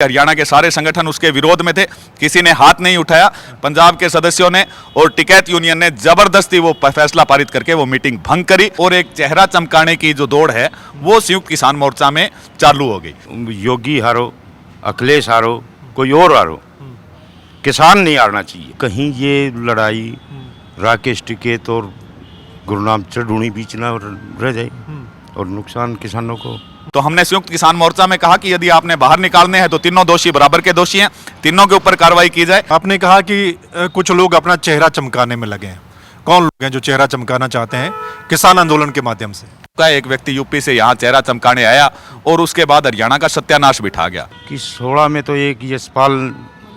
हरियाणा के सारे संगठन उसके विरोध में थे, किसी ने हाथ नहीं उठाया। पंजाब के सदस्यों ने और टिकैत यूनियन ने जबरदस्ती वो फैसला पारित करके वो मीटिंग भंग करी और एक चेहरा चमकाने की जो दौड़ है वो संयुक्त किसान मोर्चा में चालू हो गई। योगी हारो, अखिलेश हारो, कोई और हारो, किसान नहीं हारना चाहिए। कहीं ये लड़ाई राकेश टिकैत और गुरनाम चढ़ूनी बीच ना रह जाए और नुकसान किसानों को। तो हमने संयुक्त किसान मोर्चा में कहा कि यदि आपने बाहर निकालने हैं तो तीनों दोषी बराबर के दोषी हैं, तीनों के ऊपर कार्रवाई की जाए। आपने कहा कि कुछ लोग अपना चेहरा चमकाने में लगे हैं। कौन लोग हैं जो चेहरा चमकाना चाहते हैं किसान आंदोलन के माध्यम से? का एक व्यक्ति यूपी से यहाँ चेहरा चमकाने आया और उसके बाद हरियाणा का सत्यानाश बिठा गया कि 16 में तो एक यशपाल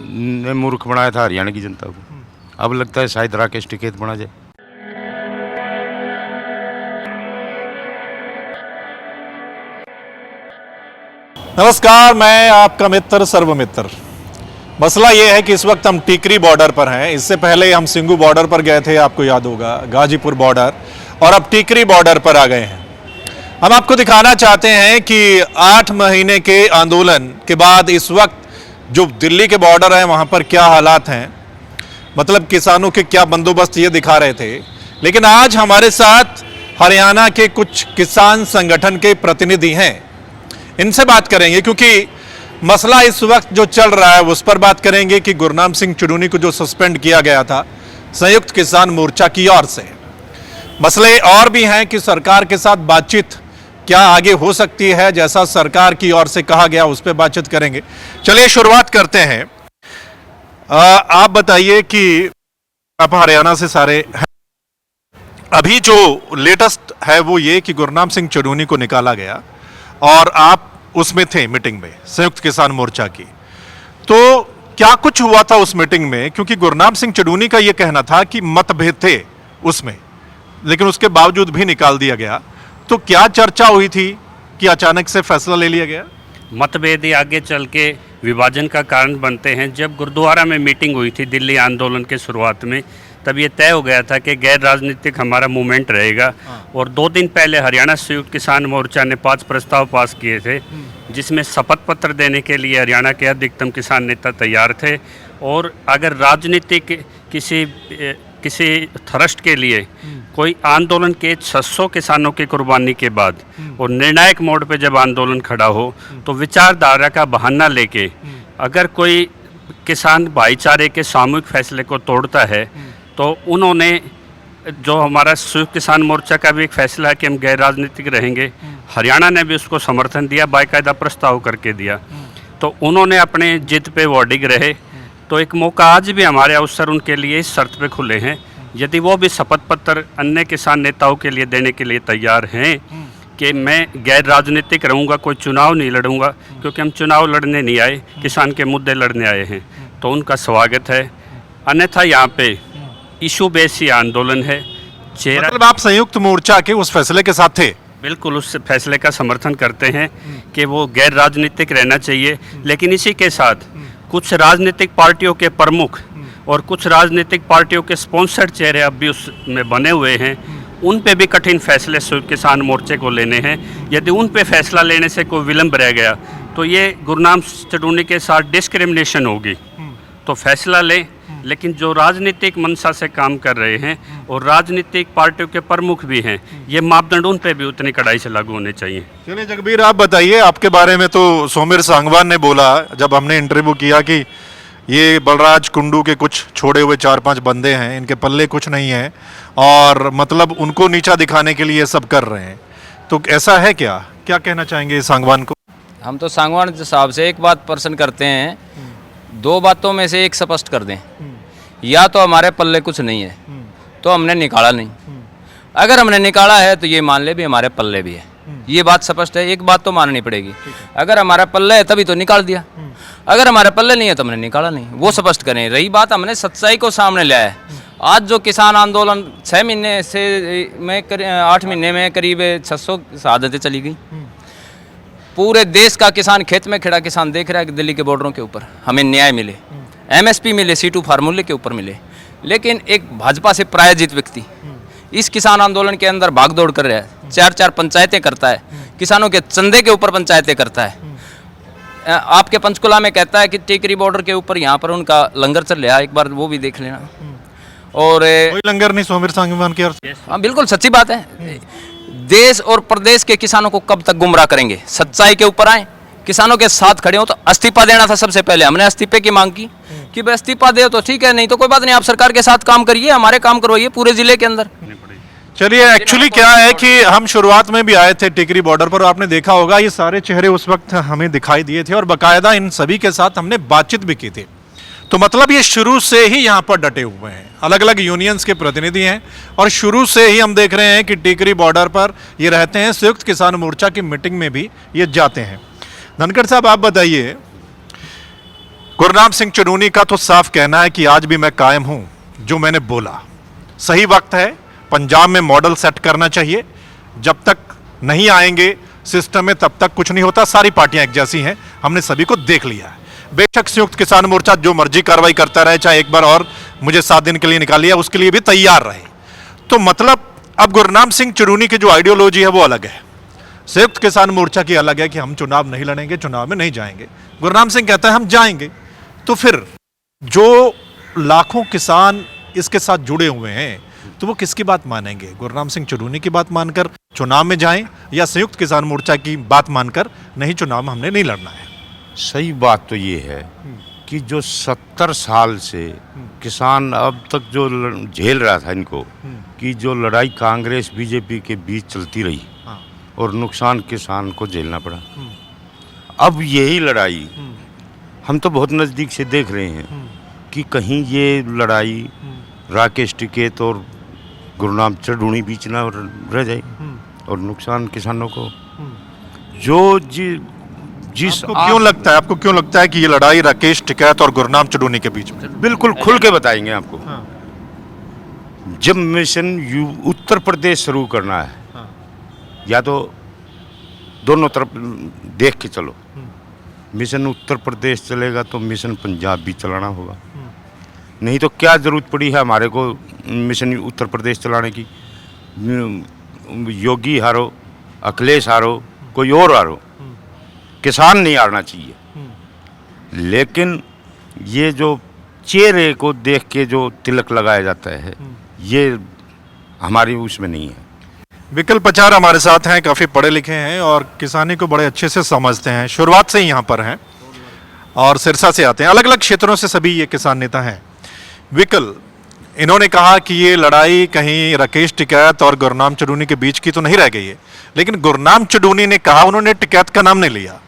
ने मूर्ख बनाया था हरियाणा की जनता को, अब लगता है शायद राकेश टिकैत बना जाए। नमस्कार, मैं आपका मित्र सर्वमित्र। मसला ये है कि इस वक्त हम टीकरी बॉर्डर पर हैं। इससे पहले हम सिंगू बॉर्डर पर गए थे, आपको याद होगा, गाजीपुर बॉर्डर, और अब टीकरी बॉर्डर पर आ गए हैं। हम आपको दिखाना चाहते हैं कि 8 महीने के आंदोलन के बाद इस वक्त जो दिल्ली के बॉर्डर है वहां पर क्या हालात हैं, मतलब किसानों के क्या बंदोबस्त, ये दिखा रहे थे। लेकिन आज हमारे साथ हरियाणा के कुछ किसान संगठन के प्रतिनिधि हैं, इनसे बात करेंगे क्योंकि मसला इस वक्त जो चल रहा है उस पर बात करेंगे कि गुरनाम सिंह चुडूनी को जो सस्पेंड किया गया था संयुक्त किसान मोर्चा की ओर से। मसले और भी हैं कि सरकार के साथ बातचीत क्या आगे हो सकती है, जैसा सरकार की ओर से कहा गया उस पर बातचीत करेंगे। चलिए शुरुआत करते हैं। आप बताइए कि आप हरियाणा से सारे हैं। अभी जो लेटेस्ट है वो ये कि गुरनाम सिंह चुडूनी को निकाला गया और आप उसमें थे मीटिंग में संयुक्त किसान मोर्चा की, तो क्या कुछ हुआ था उस मीटिंग में? क्योंकि गुरनाम सिंह चुडूनी का यह कहना था कि मतभेद थे उसमें, लेकिन उसके बावजूद भी निकाल दिया गया। तो क्या चर्चा हुई थी कि अचानक से फैसला ले लिया गया? मतभेद ही आगे चल के विभाजन का कारण बनते हैं। जब गुरुद्वारा में मीटिंग हुई थी दिल्ली आंदोलन के शुरुआत में, तब ये तय हो गया था कि गैर राजनीतिक हमारा मूवमेंट रहेगा। और 2 दिन पहले हरियाणा संयुक्त किसान मोर्चा ने 5 प्रस्ताव पास किए थे, जिसमें शपथ पत्र देने के लिए हरियाणा के अधिकतम किसान नेता तैयार थे। और अगर राजनीतिक किसी थ्रस्ट के लिए कोई आंदोलन के 600 किसानों की कुर्बानी के बाद और निर्णायक मोड़ पे जब आंदोलन खड़ा हो, तो विचारधारा का बहाना लेके अगर कोई किसान भाईचारे के सामूहिक फैसले को तोड़ता है, तो उन्होंने जो हमारा संयुक्त किसान मोर्चा का भी एक फैसला है कि हम गैर राजनीतिक रहेंगे, हरियाणा ने भी उसको समर्थन दिया, बाकायदा प्रस्ताव करके दिया। तो उन्होंने अपने जिद पे वो अडिग रहे। तो एक मौका आज भी हमारे अवसर उनके लिए इस शर्त पे खुले हैं, यदि वो भी शपथ पत्र अन्य किसान नेताओं के लिए देने के लिए तैयार हैं कि मैं गैर राजनीतिक रहूँगा, कोई चुनाव नहीं लड़ूंगा, क्योंकि हम चुनाव लड़ने नहीं आए, किसान के मुद्दे लड़ने आए हैं, तो उनका स्वागत है। अन्यथा यहाँ पे इशू बेस आंदोलन है। मतलब आप संयुक्त मोर्चा के उस फैसले के साथ थे? बिल्कुल, उस फैसले का समर्थन करते हैं कि वो गैर राजनीतिक रहना चाहिए। लेकिन इसी के साथ कुछ राजनीतिक पार्टियों के प्रमुख और कुछ राजनीतिक पार्टियों के स्पॉन्सर्ड चेहरे अब भी उसमें बने हुए हैं, उन पे भी कठिन फैसले संयुक्त किसान मोर्चे को लेने हैं। यदि उन पे फैसला लेने से कोई विलम्ब रह गया तो ये गुरनाम चुडूनी के साथ डिस्क्रिमिनेशन होगी। तो फैसला लें, लेकिन जो राजनीतिक मंशा से काम कर रहे हैं और राजनीतिक पार्टियों के प्रमुख भी हैं, ये मापदंड उन पे भी उतनी कड़ाई से लागू होने चाहिए। चलिए जगबीर, आप बताइए, आपके बारे में तो सोमिर सांगवान ने बोला जब हमने इंटरव्यू किया कि ये बलराज कुंडू के कुछ छोड़े हुए 4-5 बंदे हैं, इनके पल्ले कुछ नहीं है और मतलब उनको नीचा दिखाने के लिए ये सब कर रहे हैं। तो ऐसा है क्या? क्या कहना चाहेंगे सांगवान को? हम तो सांगवान साहब से एक बात प्रश्न करते हैं, 2 बातों में से एक स्पष्ट कर दें। या तो हमारे पल्ले कुछ नहीं है तो हमने निकाला नहीं, अगर हमने निकाला है तो ये मान ले भी हमारे पल्ले भी है, ये बात स्पष्ट है। एक बात तो माननी पड़ेगी, अगर हमारा पल्ले है तभी तो निकाल दिया, अगर हमारे पल्ले नहीं है तो हमने निकाला नहीं, वो स्पष्ट करें। रही बात, हमने सच्चाई को सामने लाया है। आज जो किसान आंदोलन 6 महीने से में 8 महीने में करीब 600 शहादतें चली गई। पूरे देश का किसान, खेत में खड़ा किसान देख रहा है कि दिल्ली के बॉर्डरों के ऊपर हमें न्याय मिले, MSP मिले, C2 फार्मूले के ऊपर मिले। लेकिन एक भाजपा से प्रायोजित व्यक्ति इस किसान आंदोलन के अंदर भागदौड़ कर रहा है, 4-4 पंचायतें करता है, किसानों के चंदे के ऊपर पंचायतें करता है, आपके पंचकुला में कहता है कि टिकरी बॉर्डर के ऊपर यहाँ पर उनका लंगर चल रहा है, एक बार वो भी देख लेना। और कोई लंगर नहीं सोमेर सांगवान के अर्थ। हाँ बिल्कुल सच्ची बात है। देश और प्रदेश के किसानों को कब तक गुमराह करेंगे? सच्चाई के ऊपर आए, किसानों के साथ खड़े हो। तो इस्तीफा देना था सबसे पहले, हमने इस्तीफे की मांग की कि भाई इस्तीफा दे तो ठीक है, नहीं तो कोई बात नहीं, आप सरकार के साथ काम करिए, हमारे काम करवाइए पूरे जिले के अंदर। चलिए, एक्चुअली क्या है कि हम शुरुआत में भी आए थे टिकरी बॉर्डर पर, आपने देखा होगा ये सारे चेहरे उस वक्त हमें दिखाई दिए थे और बकायदा इन सभी के साथ हमने बातचीत भी की थी। तो मतलब ये शुरू से ही यहाँ पर डटे हुए हैं, अलग अलग यूनियंस के प्रतिनिधि हैं और शुरू से ही हम देख रहे हैं कि टिकरी बॉर्डर पर ये रहते हैं। संयुक्त किसान मोर्चा की मीटिंग में भी ये जाते हैं। धनखड़ साहब, आप बताइए, गुरनाम सिंह चुनूनी का तो साफ कहना है कि आज भी मैं कायम हूं, जो मैंने बोला सही वक्त है, पंजाब में मॉडल सेट करना चाहिए। जब तक नहीं आएंगे सिस्टम में तब तक कुछ नहीं होता। सारी पार्टियां एक जैसी हैं, हमने सभी को देख लिया है। बेशक संयुक्त किसान मोर्चा जो मर्जी कार्रवाई करता रहे, चाहे एक बार और मुझे 7 दिन के लिए निकाल लिया, उसके लिए भी तैयार रहे। तो मतलब अब गुरनाम सिंह चुनूनी की जो आइडियोलॉजी है वो अलग है, संयुक्त किसान मोर्चा की अलग है कि हम चुनाव नहीं लड़ेंगे, चुनाव में नहीं जाएंगे। गुरनाम सिंह कहता है हम जाएंगे। तो फिर जो लाखों किसान इसके साथ जुड़े हुए हैं, तो वो किसकी बात मानेंगे? गुरनाम सिंह चुनूनी की बात मानकर चुनाव में जाएं या संयुक्त किसान मोर्चा की बात मानकर नहीं, चुनाव में हमने नहीं लड़ना है? सही बात तो ये है कि जो 70 साल से किसान अब तक जो झेल रहा था इनको, कि जो लड़ाई कांग्रेस बीजेपी के बीच चलती रही और नुकसान किसान को झेलना पड़ा, अब यही लड़ाई हम तो बहुत नज़दीक से देख रहे हैं कि कहीं ये लड़ाई राकेश टिकैत और गुरनाम चढ़ूनी बीच ना रह जाए और नुकसान किसानों को। जो जिस आपको क्यों लगता है कि ये लड़ाई राकेश टिकैत और गुरनाम चढ़ूनी के बीच में? बिल्कुल खुल के बताएंगे आपको। जब मिशन उत्तर प्रदेश शुरू करना है, या तो दोनों तरफ देख के चलो, मिशन उत्तर प्रदेश चलेगा तो मिशन पंजाब भी चलाना होगा। नहीं तो क्या ज़रूरत पड़ी है हमारे को मिशन उत्तर प्रदेश चलाने की? योगी हारो, अखिलेश हारो, कोई और हारो, किसान नहीं हारना चाहिए। लेकिन ये जो चेहरे को देख के जो तिलक लगाया जाता है, ये हमारी उसमें नहीं है। विकल्प पचार हमारे साथ हैं, काफ़ी पढ़े लिखे हैं और किसानी को बड़े अच्छे से समझते हैं, शुरुआत से ही यहाँ पर हैं और सिरसा से आते हैं। अलग अलग क्षेत्रों से सभी ये किसान नेता हैं। विकल, इन्होंने कहा कि ये लड़ाई कहीं राकेश टिकैत और गुरनाम चढ़ूनी के बीच की तो नहीं रह गई है, लेकिन गुरनाम चढ़ूनी ने कहा, उन्होंने टिकैत का नाम नहीं लिया,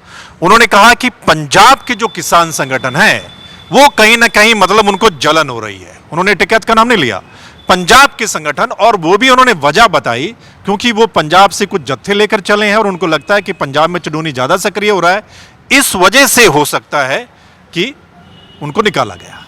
उन्होंने कहा कि पंजाब के जो किसान संगठन है वो कहीं ना कहीं मतलब उनको जलन हो रही है। उन्होंने टिकैत का नाम नहीं लिया, पंजाब के संगठन, और वो भी उन्होंने वजह बताई क्योंकि वो पंजाब से कुछ जत्थे लेकर चले हैं और उनको लगता है कि पंजाब में चढ़ूनी ज़्यादा सक्रिय हो रहा है, इस वजह से हो सकता है कि उनको निकाला गया।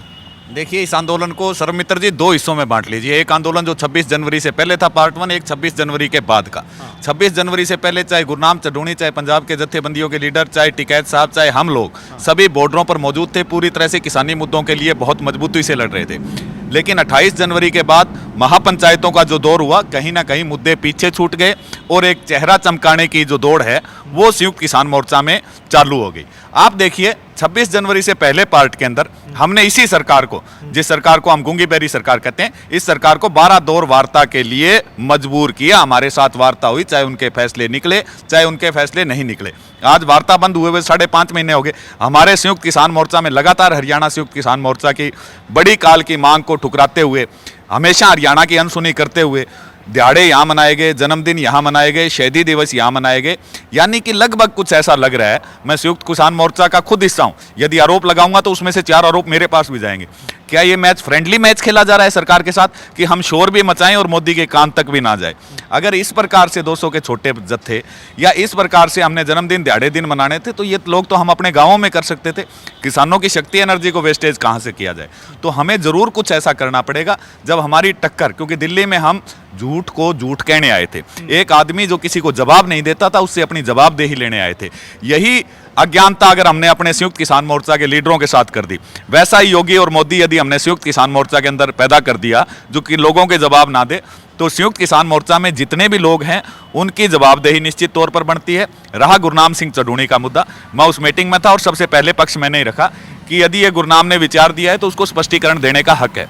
देखिए, इस आंदोलन को सर्वमित्र जी 2 हिस्सों में बांट लीजिए। एक आंदोलन जो 26 जनवरी से पहले था, पार्ट 1, एक 26 जनवरी के बाद का। 26 जनवरी से पहले चाहे गुरनाम चढ़ूनी, चाहे पंजाब के जत्थेबंदियों के लीडर, चाहे टिकैत साहब, चाहे हम लोग, सभी बॉर्डरों पर मौजूद थे, पूरी तरह से किसानी मुद्दों के लिए बहुत मजबूती से लड़ रहे थे। लेकिन 28 जनवरी के बाद महापंचायतों का जो दौर हुआ, कहीं ना कहीं मुद्दे पीछे छूट गए और एक चेहरा चमकाने की जो दौड़ है वो संयुक्त किसान मोर्चा में चालू हो गई। आप देखिए, 26 जनवरी से पहले पार्ट के अंदर हमने इसी सरकार को, जिस सरकार को हम गूंगी बैरी सरकार कहते हैं, इस सरकार को 12 दौर वार्ता के लिए मजबूर किया। हमारे साथ वार्ता हुई, चाहे उनके फैसले निकले चाहे उनके फैसले नहीं निकले। आज वार्ता बंद हुए 5.5 महीने हो गए। हमारे संयुक्त किसान मोर्चा में लगातार हरियाणा संयुक्त किसान मोर्चा की बड़ी काल की मांग को ठुकराते हुए, हमेशा हरियाणा की अनसुनी करते हुए, दिहाड़े यहाँ मनाए गए, जन्मदिन यहाँ मनाए गए, शहीदी दिवस यहाँ मनाए गए, यानी कि लगभग कुछ ऐसा लग रहा है, मैं संयुक्त किसान मोर्चा का खुद हिस्सा हूँ, यदि आरोप लगाऊंगा तो उसमें से 4 आरोप मेरे पास भी जाएंगे। क्या ये मैच फ्रेंडली मैच खेला जा रहा है सरकार के साथ कि हम शोर भी मचाएं और मोदी के कान तक भी ना जाए? अगर इस प्रकार से 200 के छोटे जत्थे या इस प्रकार से हमने जन्मदिन दिहाड़े दिन मनाने थे, तो ये लोग तो हम अपने गाँवों में कर सकते थे। किसानों की शक्ति एनर्जी को वेस्टेज कहाँ से किया जाए? तो हमें ज़रूर कुछ ऐसा करना पड़ेगा जब हमारी टक्कर, क्योंकि दिल्ली में हम झूठ को झूठ कहने आए थे, एक आदमी जो किसी को जवाब नहीं देता था उससे अपनी जवाबदेही लेने आए थे। यही अज्ञानता अगर हमने अपने संयुक्त किसान मोर्चा के लीडरों के साथ कर दी, वैसा ही योगी और मोदी यदि हमने संयुक्त किसान मोर्चा के अंदर पैदा कर दिया जो कि लोगों के जवाब ना दे, तो संयुक्त किसान मोर्चा में जितने भी लोग हैं उनकी जवाबदेही निश्चित तौर पर बनती है। रहा गुरनाम सिंह चढ़ूणी का मुद्दा, मैं उस मीटिंग में था और सबसे पहले पक्ष मैंने ही रखा कि यदि ये गुरनाम ने विचार दिया है तो उसको स्पष्टीकरण देने का हक है।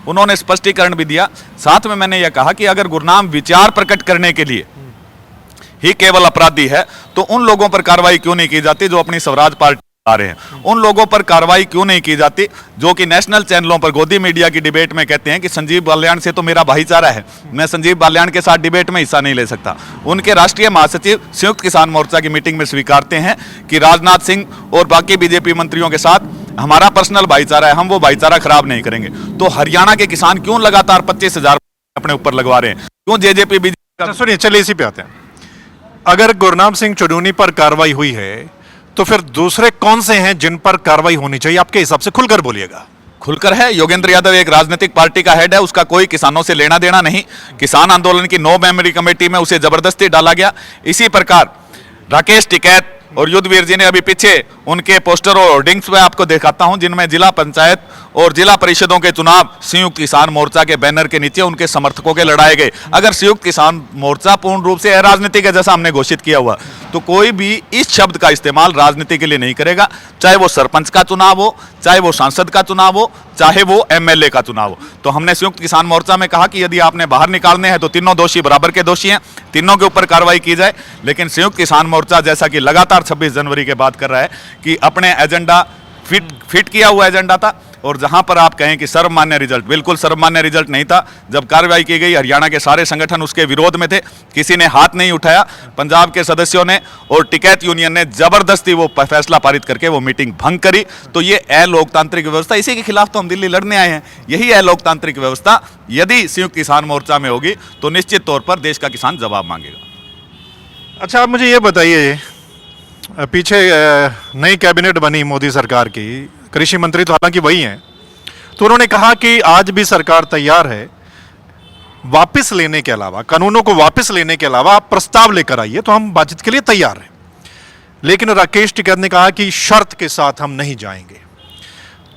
उन्होंने स्पष्टीकरण भी दिया। साथ में मैंने यह कहा कि अगर गुरनाम विचार प्रकट करने के लिए ही केवल अपराधी है तो उन लोगों पर कार्रवाई क्यों नहीं की जाती जो अपनी स्वराज पार्टी आ रहे हैं? उन लोगों पर कार्रवाई क्यों नहीं की जाती जो कि नेशनल चैनलों पर गोदी मीडिया की डिबेट में कहते हैं कि संजीव बाल्याण से तो मेरा भाईचारा है, मैं संजीव बाल्याण के साथ डिबेट में हिस्सा नहीं ले सकता। उनके राष्ट्रीय महासचिव संयुक्त किसान मोर्चा की मीटिंग में स्वीकारते हैं कि राजनाथ सिंह और बाकी बीजेपी मंत्रियों के साथ हमारा पर्सनल भाईचारा है, हम वो भाईचारा खराब नहीं करेंगे। तो हरियाणा के किसान क्यों लगातार 25,000 अपने ऊपर लगवा रहे हैं? क्यों जेजेपी बीजेपी? सुनिए, चलिए इसी पे आते हैं। अगर गुरनाम सिंह चढ़ूणी पर कार्रवाई हुई है तो फिर दूसरे कौन से हैं जिन पर कार्रवाई होनी चाहिए आपके हिसाब से? खुलकर बोलिएगा। खुलकर है। योगेंद्र यादव एक राजनीतिक पार्टी का हेड है, उसका कोई किसानों से लेना देना नहीं। किसान आंदोलन की नो मेमोरी कमेटी में उसे जबरदस्ती डाला गया। इसी प्रकार राकेश टिकैत और युद्धवीर जी ने अभी पीछे उनके पोस्टर और होर्डिंग्स में आपको दिखाता हूं जिनमें जिला पंचायत और जिला परिषदों के चुनाव संयुक्त किसान मोर्चा के बैनर के नीचे उनके समर्थकों के लड़ाए गए। अगर संयुक्त किसान मोर्चा पूर्ण रूप से अराजनीतिक है जैसा हमने घोषित किया हुआ, तो कोई भी इस शब्द का इस्तेमाल राजनीति के लिए नहीं करेगा, चाहे वो सरपंच का चुनाव हो, चाहे वो सांसद का चुनाव हो, चाहे वो एमएलए का चुनाव हो। तो हमने संयुक्त किसान मोर्चा में कहा कि यदि आपने बाहर निकालने हैं तो तीनों दोषी बराबर के दोषी हैं, तीनों के ऊपर कार्रवाई की जाए। लेकिन संयुक्त किसान मोर्चा जैसा कि लगातार 26 जनवरी के बाद कर रहा है कि अपने एजेंडा फिट किया हुआ एजेंडा था, और जहां पर आप कहें कि सर्वमान्य रिजल्ट, बिल्कुल सर्वमान्य रिजल्ट नहीं था। जब कार्रवाई की गई हरियाणा के सारे संगठन उसके विरोध में थे, किसी ने हाथ नहीं उठाया। पंजाब के सदस्यों ने और टिकैत यूनियन ने जबरदस्ती वो फैसला पारित करके वो मीटिंग भंग करी। तो ये अलोकतांत्रिक व्यवस्था, इसी के खिलाफ तो हम दिल्ली लड़ने आए हैं। यही अलोकतांत्रिक व्यवस्था यदि संयुक्त किसान मोर्चा में होगी तो निश्चित तौर पर देश का किसान जवाब मांगेगा। अच्छा, आप मुझे ये बताइए, पीछे नई कैबिनेट बनी मोदी सरकार की, कृषि मंत्री तो हालांकि वही हैं, तो उन्होंने कहा कि आज भी सरकार तैयार है वापस लेने के अलावा, कानूनों को वापस लेने के अलावा आप प्रस्ताव लेकर आइए तो हम बातचीत के लिए तैयार हैं। लेकिन राकेश टिकैत ने कहा कि शर्त के साथ हम नहीं जाएंगे।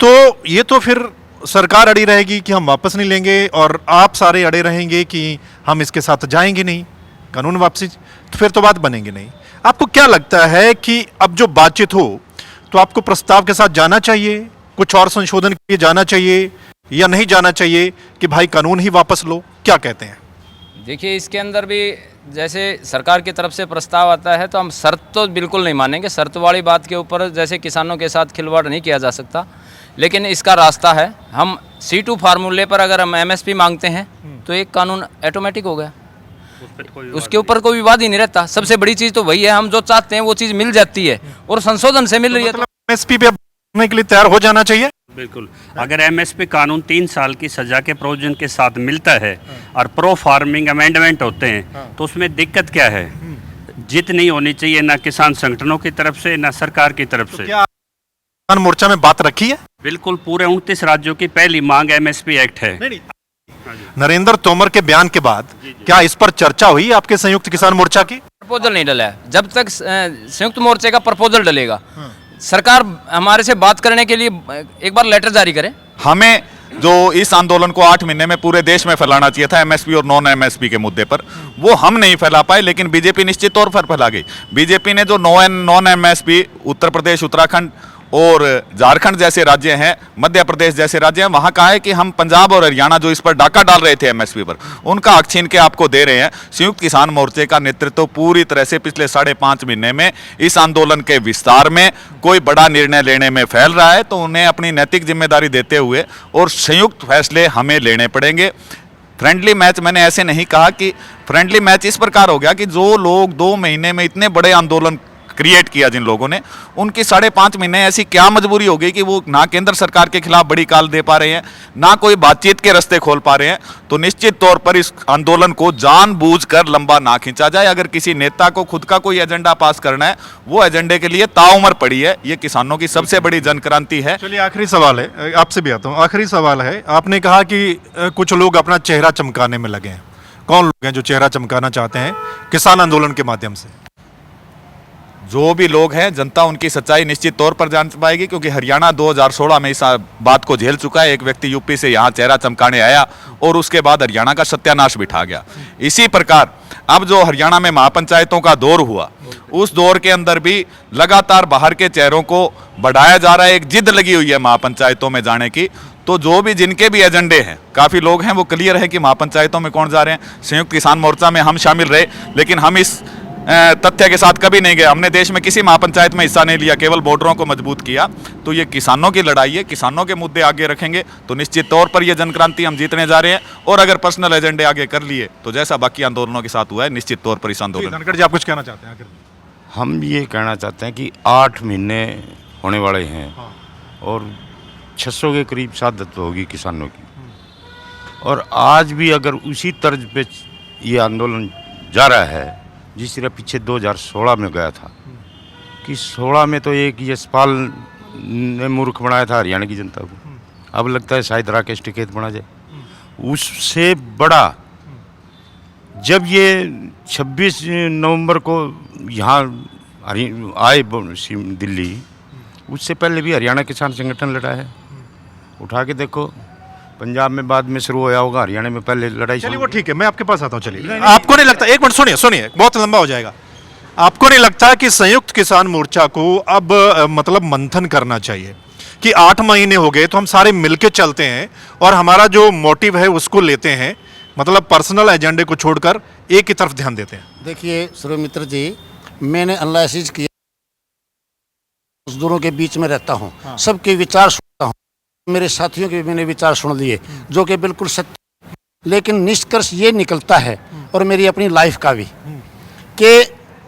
तो ये तो फिर सरकार अड़ी रहेगी कि हम वापस नहीं लेंगे और आप सारे अड़े रहेंगे कि हम इसके साथ जाएंगे नहीं, कानून वापसी, तो फिर तो बात बनेगी नहीं। आपको क्या लगता है कि अब जो बातचीत हो तो आपको प्रस्ताव के साथ जाना चाहिए, कुछ और संशोधन के लिए जाना चाहिए, या नहीं जाना चाहिए कि भाई कानून ही वापस लो? क्या कहते हैं? देखिए, इसके अंदर भी जैसे सरकार की तरफ से प्रस्ताव आता है तो हम शर्त तो बिल्कुल नहीं मानेंगे। शर्त वाली बात के ऊपर जैसे किसानों के साथ खिलवाड़ नहीं किया जा सकता, लेकिन इसका रास्ता है। हम C2 फार्मूले पर अगर हम MSP मांगते हैं तो एक कानून ऑटोमेटिक हो गया, उसके ऊपर कोई विवाद ही नहीं रहता। सबसे बड़ी चीज तो वही है, हम जो चाहते हैं वो चीज मिल जाती है और संशोधन से मिल रही है। तो MSP पे करने के लिए तैयार हो जाना चाहिए। बिल्कुल, अगर MSP कानून 3 साल की सजा के प्रोविजन के साथ मिलता है और प्रो फार्मिंग अमेंडमेंट होते हैं तो उसमें दिक्कत क्या है? जीत नहीं होनी चाहिए ना किसान संगठनों की तरफ से ना सरकार की तरफ से। क्या किसान मोर्चा में बात रखी है? बिल्कुल, पूरे 29 राज्यों की पहली मांग MSP एक्ट है। नरेंद्र तोमर के बयान के बाद क्या इस पर चर्चा हुई आपके संयुक्त किसान मोर्चा की? प्रपोजल नहीं डला है। जब तक संयुक्त मोर्चे का प्रपोजल डलेगा, सरकार हमारे से बात करने के लिए एक बार लेटर जारी करे। हमें जो इस आंदोलन को 8 महीने में पूरे देश में फैलाना चाहिए था MSP और नॉन MSP के मुद्दे पर, वो हम नहीं फैला पाए, लेकिन बीजेपी निश्चित तौर पर फैला गई। बीजेपी ने जो नॉन MSP उत्तर प्रदेश, उत्तराखंड और झारखंड जैसे राज्य हैं, मध्य प्रदेश जैसे राज्य हैं, वहां कहा है कि हम पंजाब और हरियाणा जो इस पर डाका डाल रहे थे MSP पर, उनका हक छीन के आपको दे रहे हैं। संयुक्त किसान मोर्चे का नेतृत्व पूरी तरह से पिछले 5.5 महीने में इस आंदोलन के विस्तार में कोई बड़ा निर्णय लेने में फैल रहा है, तो उन्हें अपनी नैतिक जिम्मेदारी देते हुए और संयुक्त फैसले हमें लेने पड़ेंगे। फ्रेंडली मैच मैंने ऐसे नहीं कहा कि फ्रेंडली मैच इस प्रकार हो गया कि जो लोग 2 महीने में इतने बड़े आंदोलन क्रिएट किया जिन लोगों ने, उनकी 5.5 महीने ऐसी क्या मजबूरी हो गई कि वो ना केंद्र सरकार के खिलाफ बड़ी काल दे पा रहे हैं, ना कोई बातचीत के रास्ते खोल पा रहे हैं। तो निश्चित तौर पर इस आंदोलन को जानबूझकर लंबा ना खींचा जाए। अगर किसी नेता को खुद का कोई एजेंडा पास करना है, वो एजेंडे के लिए ताउम्र पड़ी है। ये किसानों की सबसे बड़ी जन क्रांति है। चलिए, आखिरी सवाल है, आपसे भी आता हूँ। आखिरी सवाल है, आपने कहा कि कुछ लोग अपना चेहरा चमकाने में लगे हैं। कौन लोग हैं जो चेहरा चमकाना चाहते हैं किसान आंदोलन के माध्यम से? जो भी लोग हैं, जनता उनकी सच्चाई निश्चित तौर पर जान पाएगी, क्योंकि हरियाणा 2016 में इस बात को झेल चुका है। एक व्यक्ति यूपी से यहाँ चेहरा चमकाने आया और उसके बाद हरियाणा का सत्यानाश बिठा गया। इसी प्रकार अब जो हरियाणा में महापंचायतों का दौर हुआ, उस दौर के अंदर भी लगातार बाहर के चेहरों को बढ़ाया जा रहा है। एक जिद लगी हुई है महापंचायतों में जाने की। तो जो भी जिनके भी एजेंडे हैं, काफ़ी लोग हैं वो क्लियर है कि महापंचायतों में कौन जा रहे हैं। संयुक्त किसान मोर्चा में हम शामिल रहे, लेकिन हम इस तथ्य के साथ कभी नहीं गए। हमने देश में किसी महापंचायत में हिस्सा नहीं लिया, केवल बॉर्डरों को मजबूत किया। तो ये किसानों की लड़ाई है, किसानों के मुद्दे आगे रखेंगे तो निश्चित तौर पर ये जनक्रांति हम जीतने जा रहे हैं। और अगर पर्सनल एजेंडे आगे कर लिए तो जैसा बाकी आंदोलनों के साथ हुआ है, निश्चित तौर पर इस आंदोलन। धनखड़ जी, आप कुछ कहना चाहते हैं आखिर? हम ये कहना चाहते हैं कि 8 महीने होने वाले हैं और 600 के करीब शहादत होगी किसानों की। और आज भी अगर उसी तर्ज पे ये आंदोलन जा रहा है जिस तरह पीछे 2016 में गया था, कि 16 में तो एक यशपाल ने मूर्ख बनाया था हरियाणा की जनता को, अब लगता है शायद राकेश टिकैत बना जाए। उससे बड़ा जब ये 26 नवंबर को यहाँ आए दिल्ली, उससे पहले भी हरियाणा किसान संगठन लड़ा है। उठा के देखो, पंजाब में बाद में शुरू होया होगा, हरियाणा में पहले लड़ाई। चलिए वो ठीक है, मैं आपके पास आता हूँ। चलिए, आपको नहीं लगता, एक मिनट सुनिए, बहुत लंबा हो जाएगा। आपको नहीं लगता कि संयुक्त किसान मोर्चा को अब मतलब मंथन करना चाहिए कि 8 महीने हो गए तो हम सारे मिलके चलते हैं और हमारा जो मोटिव है उसको लेते हैं, मतलब पर्सनल एजेंडे को छोड़कर एक ही तरफ ध्यान देते हैं? देखिए सर्वमित्र जी, मैंने एनालिसिस किया, मजदूरों के बीच में रहता हूँ, सबके विचार सुनता हूँ, मेरे साथियों के भी मैंने विचार सुन लिए जो कि बिल्कुल सत्य। लेकिन निष्कर्ष ये निकलता है, और मेरी अपनी लाइफ का भी, कि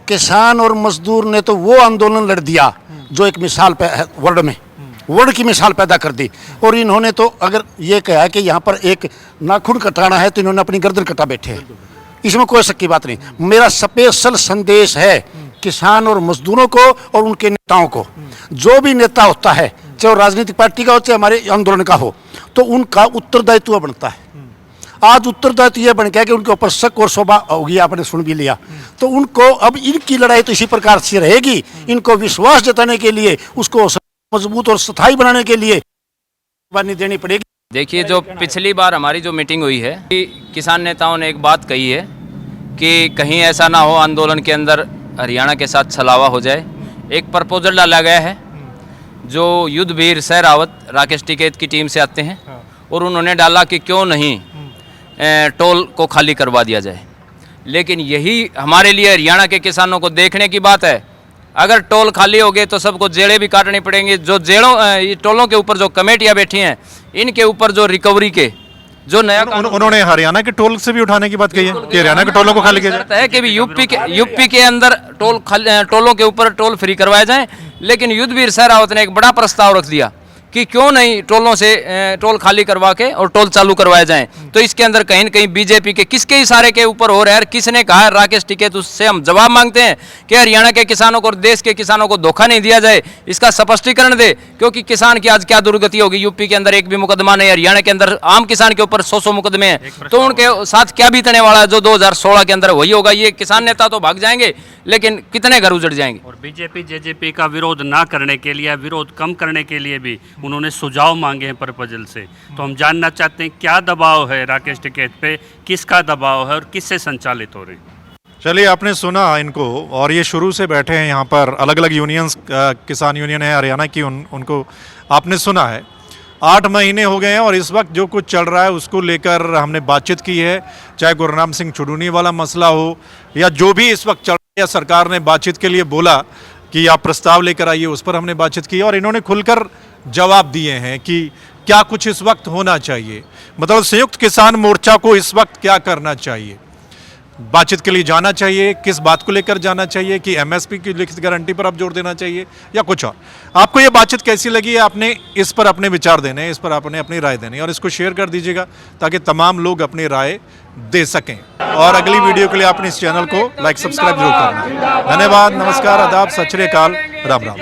किसान और मजदूर ने तो वो आंदोलन लड़ दिया जो एक मिसाल वर्ल्ड की मिसाल पैदा कर दी। और इन्होंने तो अगर ये कहा है कि यहाँ पर एक नाखून कटाना है तो इन्होंने अपनी गर्दन कटा बैठे हैं, इसमें कोई शक की बात नहीं। मेरा स्पेशल संदेश है किसान और मजदूरों को और उनके नेताओं को। जो भी नेता होता है, चाहे वो राजनीतिक पार्टी का हो चाहे हमारे आंदोलन का हो, तो उनका उत्तरदायित्व बनता है। आज उत्तरदायित्व यह बन गया कि उनके ऊपर शक और शोभा हो गया, आपने सुन भी लिया। तो उनको अब इनकी लड़ाई तो इसी प्रकार से रहेगी। इनको विश्वास जताने के लिए, उसको मजबूत और स्थायी बनाने के लिए कुर्बानी देनी पड़ेगी। देखिए, जो पिछली बार हमारी जो मीटिंग हुई है कि किसान नेताओं ने एक बात कही है कि कहीं ऐसा ना हो आंदोलन के अंदर हरियाणा के साथ छलावा हो जाए। एक प्रपोजल डाला गया है जो युद्धवीर सह रावत राकेश टिकैत की टीम से आते हैं, और उन्होंने डाला कि क्यों नहीं टोल को खाली करवा दिया जाए। लेकिन यही हमारे लिए हरियाणा के किसानों को देखने की बात है। अगर टोल खाली हो गए तो सबको जेड़े भी काटनी पड़ेंगी। जो जेड़ों टोलों के ऊपर जो कमेटियां बैठी हैं, इनके ऊपर जो रिकवरी के जो नया उन्होंने हरियाणा के टोल से भी उठाने की बात कही है कि हरियाणा के टोलों को खाली किया जाए है कि भी यूपी के अंदर टोलों के ऊपर टोल फ्री करवाए जाएं। लेकिन युद्धवीर सह रावत ने एक बड़ा प्रस्ताव रख दिया कि क्यों नहीं टोलों से टोल खाली करवा के और टोल चालू करवाए जाएं। तो इसके अंदर कहीं न कहीं बीजेपी के किसके इशारे के ऊपर हो रहा है, किसने कहा है राकेश टिकैत, उससे हम जवाब मांगते हैं कि हरियाणा के किसानों को और देश के किसानों को धोखा नहीं दिया जाए, इसका स्पष्टीकरण दे। क्योंकि किसान की आज क्या दुर्गति होगी, यूपी के अंदर एक भी मुकदमा नहीं, हरियाणा के अंदर आम किसान के ऊपर 100 मुकदमे हैं। तो उनके साथ क्या बीतने वाला है जो 2016 के अंदर वही होगा। ये किसान नेता तो भाग जाएंगे, लेकिन कितने घर उजड़ जाएंगे। और बीजेपी जेजेपी का विरोध ना करने के लिए, विरोध कम करने के लिए भी उन्होंने सुझाव मांगे हैं प्रपोजल से। तो हम जानना चाहते हैं क्या दबाव है राकेश टिकैत पे, किसका दबाव है और किससे संचालित हो रहे हैं। चलिए, आपने सुना इनको, और ये शुरू से बैठे हैं यहाँ पर, अलग अलग यूनियंस, किसान यूनियन है हरियाणा की, उनको आपने सुना है। 8 महीने हो गए हैं और इस वक्त जो कुछ चल रहा है उसको लेकर हमने बातचीत की है। चाहे गुरनाम सिंह चुडूनी वाला मसला हो या जो भी इस वक्त चल रहा है, या सरकार ने बातचीत के लिए बोला कि आप प्रस्ताव लेकर आइए, उस पर हमने बातचीत की और इन्होंने खुलकर जवाब दिए हैं कि क्या कुछ इस वक्त होना चाहिए। मतलब संयुक्त किसान मोर्चा को इस वक्त क्या करना चाहिए, बातचीत के लिए जाना चाहिए, किस बात को लेकर जाना चाहिए, कि एमएसपी की लिखित गारंटी पर आप जोर देना चाहिए या कुछ और। आपको ये बातचीत कैसी लगी है, आपने इस पर अपने विचार देने, इस पर आपने अपनी राय देनी, और इसको शेयर कर दीजिएगा ताकि तमाम लोग अपनी राय दे सकें। और अगली वीडियो के लिए आपने इस चैनल को लाइक सब्सक्राइब जरूर करना। धन्यवाद, नमस्कार, आदाब, सत श्री अकाल, राम राम।